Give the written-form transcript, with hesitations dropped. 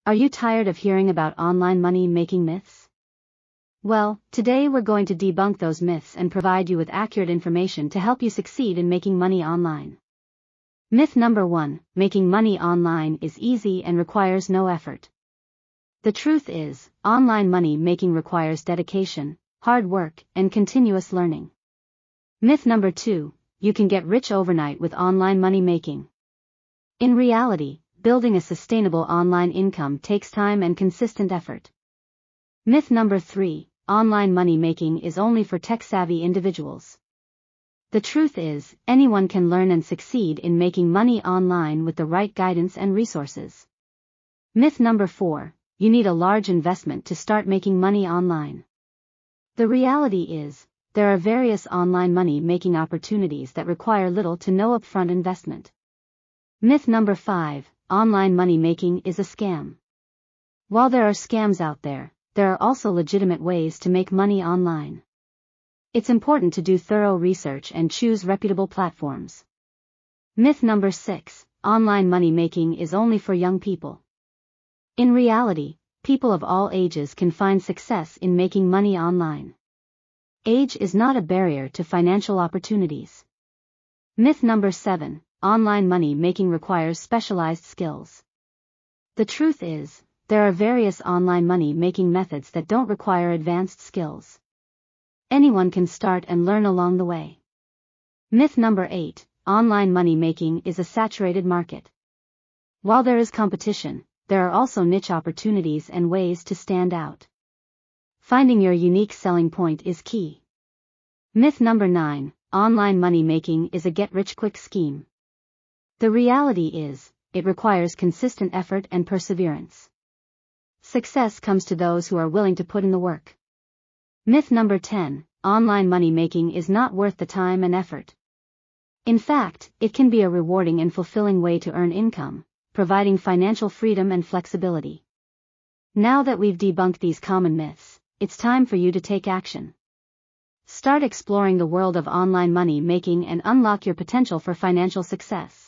Are you tired of hearing about online money-making myths? Well, today we're going to debunk those myths and provide you with accurate information to help you succeed in making money online. Myth number 1, making money online is easy and requires no effort. The truth is, online money making requires dedication, hard work, and continuous learning. Myth number 2, you can get rich overnight with online money making. In reality, building a sustainable online income takes time and consistent effort. Myth number 3, online money making is only for tech-savvy individuals. The truth is, anyone can learn and succeed in making money online with the right guidance and resources. Myth number 4, you need a large investment to start making money online. The reality is, there are various online money-making opportunities that require little to no upfront investment. Myth number 5, online money-making is a scam. While there are scams out there, there are also legitimate ways to make money online. It's important to do thorough research and choose reputable platforms. Myth number 6, online money-making is only for young people. In reality, people of all ages can find success in making money online. Age is not a barrier to financial opportunities. Myth number 7, online money making requires specialized skills. The truth is, there are various online money making methods that don't require advanced skills. Anyone can start and learn along the way. Myth number 8, online money making is a saturated market. While there is competition, there are also niche opportunities and ways to stand out. Finding your unique selling point is key. Myth number 9, online money making is a get-rich-quick scheme. The reality is, it requires consistent effort and perseverance. Success comes to those who are willing to put in the work. Myth number 10, online money making is not worth the time and effort. In fact, it can be a rewarding and fulfilling way to earn income, providing financial freedom and flexibility. Now that we've debunked these common myths, it's time for you to take action. Start exploring the world of online money making and unlock your potential for financial success.